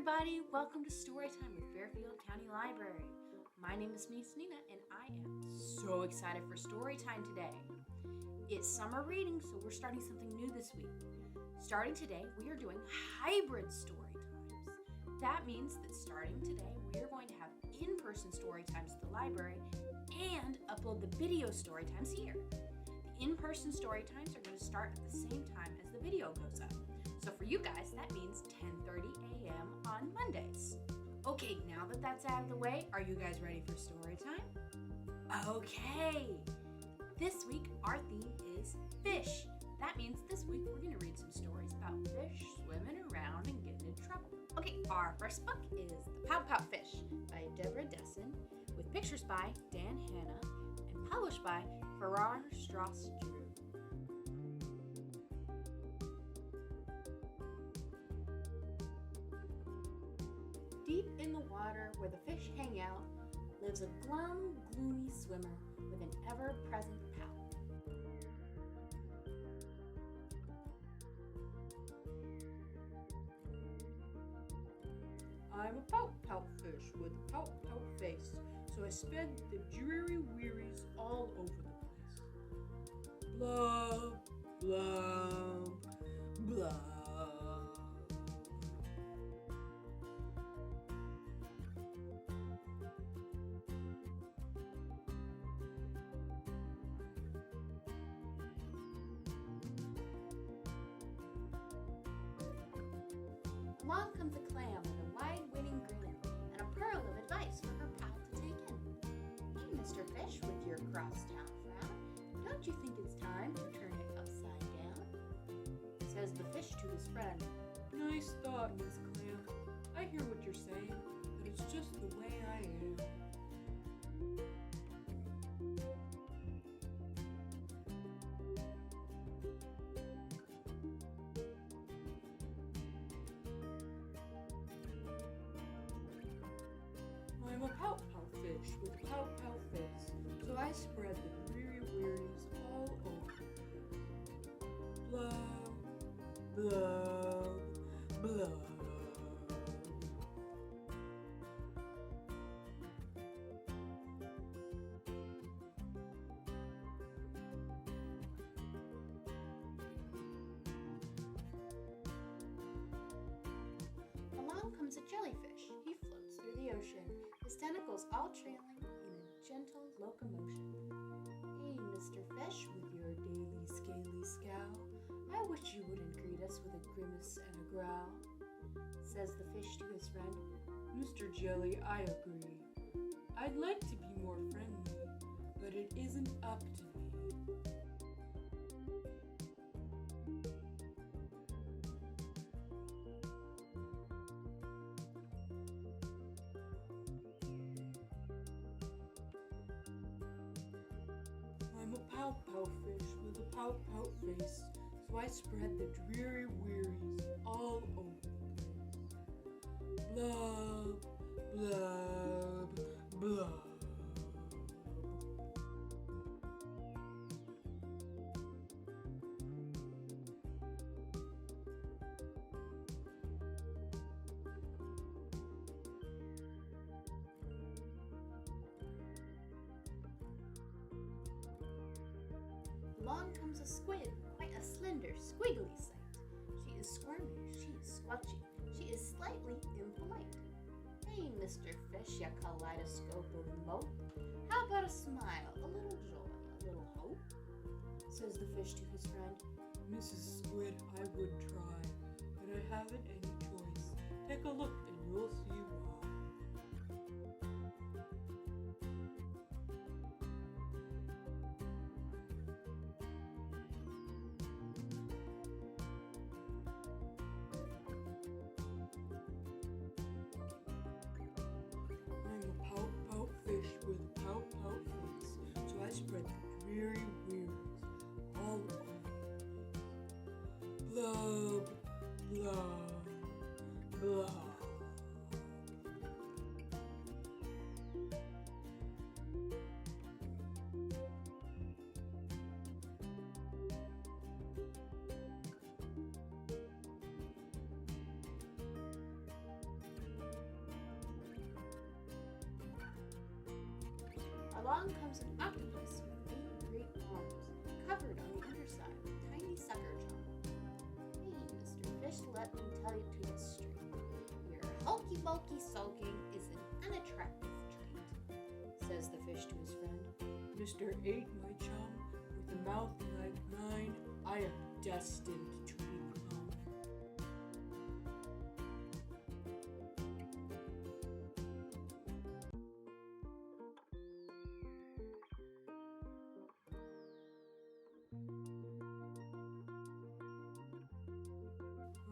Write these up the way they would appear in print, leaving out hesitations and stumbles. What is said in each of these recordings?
everybody, welcome to Storytime with Fairfield County Library. My name is Miss Nina and I am so excited for Storytime today. It's summer reading, so we're starting something new this week. Starting today, we are doing hybrid Storytimes. That means that starting today, we are going to have in-person Storytimes at the library and upload the video Storytimes here. The in-person Storytimes are going to start at the same time as the video goes up. So for you guys, that means 10:30 a.m. on Mondays. Okay, now that that's out of the way, are you guys ready for story time? Okay. This week, our theme is fish. That means this week we're going to read some stories about fish swimming around and getting in trouble. Okay, our first book is The Pout-Pout Fish by Deborah Diesen, with pictures by Dan Hanna and published by Farrar Straus Giroux. Deep in the water where the fish hang out lives a glum, gloomy swimmer with an ever-present pout. I'm a pout-pout fish with a pout-pout face, so I spend the dreary wearies all over the place. Blah, blah, blah. Along comes a clam with a wide-winning grin and a pearl of advice for her pal to take in. Hey, Mr. Fish, with your crosstown frown, don't you think it's time to turn it upside down? Says the fish to his friend. Nice thought, Miss Clam. I hear what you're saying, but it's just the way I am. I'm a pout-pout fish with a pout-pout face, so I spread the dreary wearies all over. Blah, blah, blah. Along comes a jellyfish. He floats through the ocean, his tentacles all trailing in a gentle locomotion. Hey, Mr. Fish, with your daily scaly scowl, I wish you wouldn't greet us with a grimace and a growl. Says the fish to his friend, Mr. Jelly, I agree. I'd like to be more friendly, but it isn't up to me. I'm a pout-pout fish with a pout-pout face, so I spread the dreary wearies all over the place. Blub, blub, blub. Along comes a squid, quite a slender, squiggly sight. She is squirmy, she is squelchy, she is slightly impolite. Hey, Mr. Fish, ya kaleidoscope of mope, how about a smile, a little joy, a little hope? Says the fish to his friend. Mrs. Squid, I would try, but I haven't any choice. Take a look and you'll see why. Fish with a pout-pout face, so I spread the dreary wearies all over the place. Blub, blub, along comes an octopus with 8 great arms, covered on the underside with tiny sucker jaws. Hey, Mr. Fish, let me tell you to you straight. Your hulky-bulky sulking is an unattractive trait, says the fish to his friend. Mr. 8, my chum, with a mouth like mine, I am destined to become.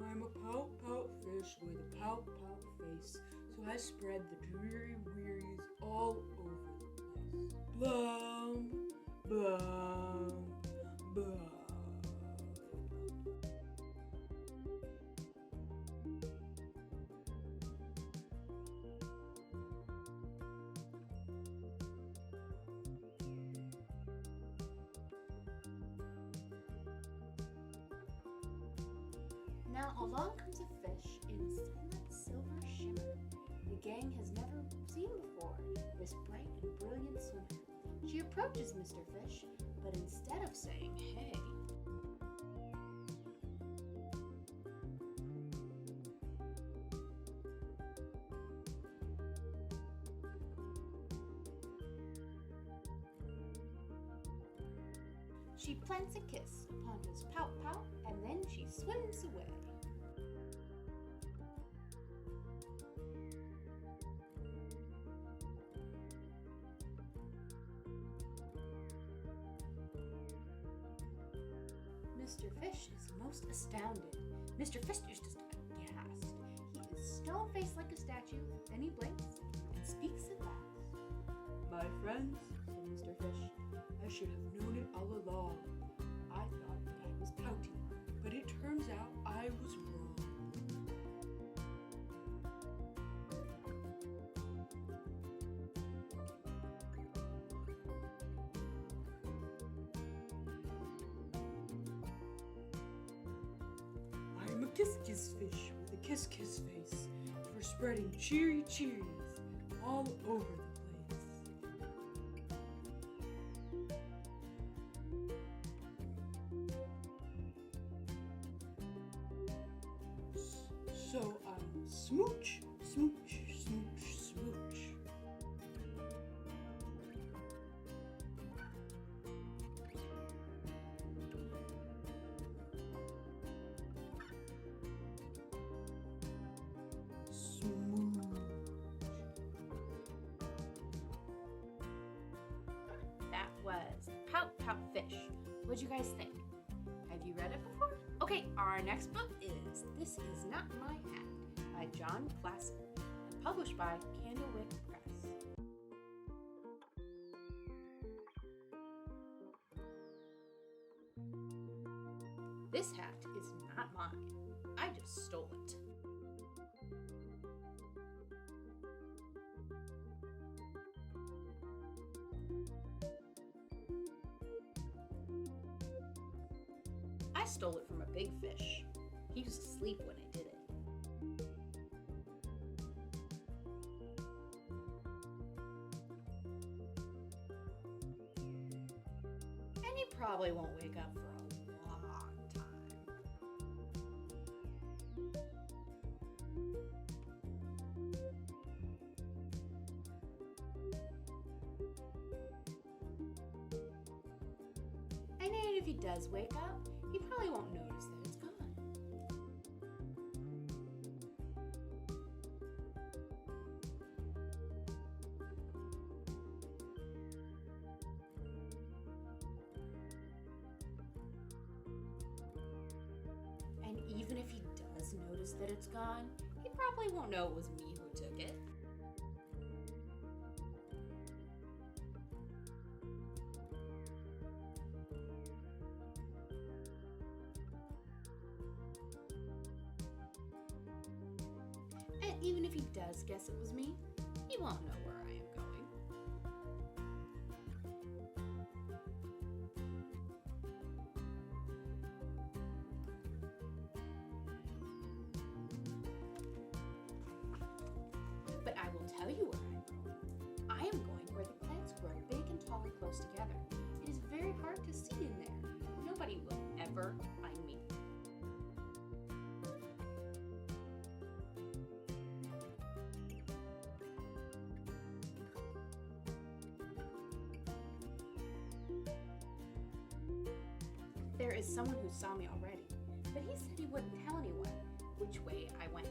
I'm a pout-pout fish with a pout-pout face, so I spread the dreary wearies all over the place. Blum, blum, blum. Now along comes a fish in silent silver shimmer the gang has never seen before, this bright and brilliant swimmer. She approaches Mr. Fish, but instead of saying, "Hey," she plants a kiss upon his pout-pout, and then she swims away. Mr. Fish is most astounded. Mr. Fish is just aghast. He is stone-faced like a statue, then he blinks and speaks at last. "My friends," said Mr. Fish, "I should have known it all along. I thought that I was pouty, but it turns out I was wrong." I'm a kiss-kiss fish with a kiss-kiss face for spreading cheery cheeries all over the So I'll smooch, smooch, smooch, smooch. Smooch. That was Pout-Pout Fish. What'd you guys think? Have you read it before? Okay, our next book is This Is Not My Hat by Jon Klassen and published by Candlewick Press. This hat is not mine. I just stole it. I stole it from a big fish. He was asleep when I did it. And he probably won't wake up for a long time. And even if he does wake up, he probably won't notice that it's gone. And even if he does notice that it's gone, he probably won't know it was me who took it. And even if he does guess it was me, he won't know where I am going. But I will tell you where I am going. I am going where the plants grow big hard to see in there. Nobody will ever find me. There is someone who saw me already, but he said he wouldn't tell anyone which way I went.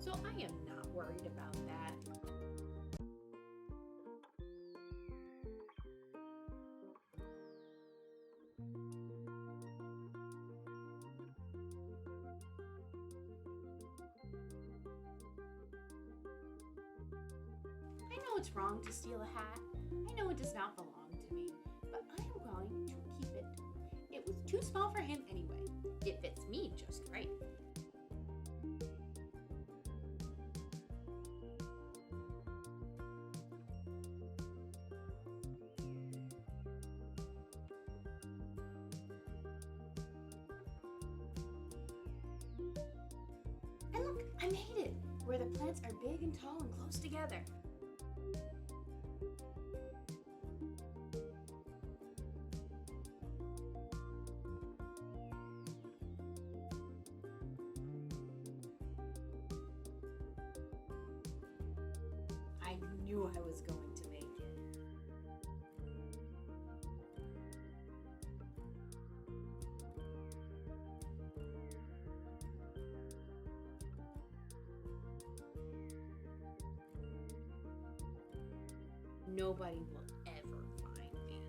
So I am not worried about that. I know it's wrong to steal a hat. I know it does not belong to me, but I am going to keep it. It was too small for him anyway. It fits me just right. And look, I made it! Where the plants are big and tall and close together. I knew I was going to make it. Nobody will ever find me.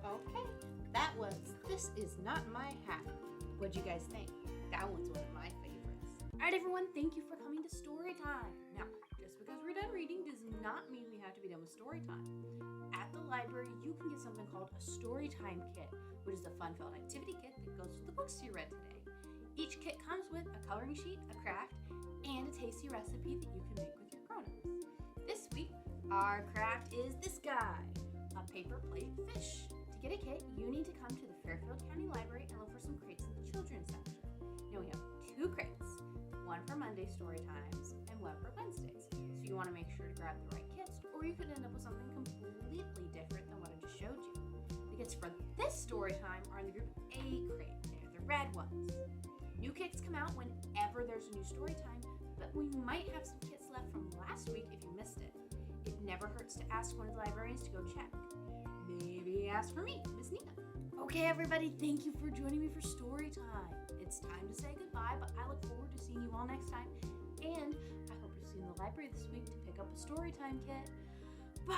Okay, that was This Is Not My Hat. What'd you guys think? That one's one of my favorites. Alright everyone, thank you for coming to Storytime. Now, just because we're done reading does not mean we have to be done with Storytime. At the library, you can get something called a Storytime kit, which is a fun-filled activity kit that goes with the books you read today. Each kit comes with a coloring sheet, a craft, and a tasty recipe that you can make with your grown-ups. This week, our craft is this guy, a paper plate fish. To get a kit, you need to come to the Fairfield County Library and look for some crates in the children's section. Now we have 2 crates, one for Monday story times and one for Wednesdays. So you want to make sure to grab the right kits, or you could end up with something completely different than what I just showed you. The kits for this story time are in the group A crate. They're the red ones. New kits come out whenever there's a new story time, but we might have some kits left from last week if you missed it. It never hurts to ask one of the librarians to go check. Maybe ask for me, Miss Nina. Okay, everybody, thank you for joining me for story time. It's time to say goodbye, but I look forward to seeing you all next time. And I hope to see you in the library this week to pick up a story time kit. Bye!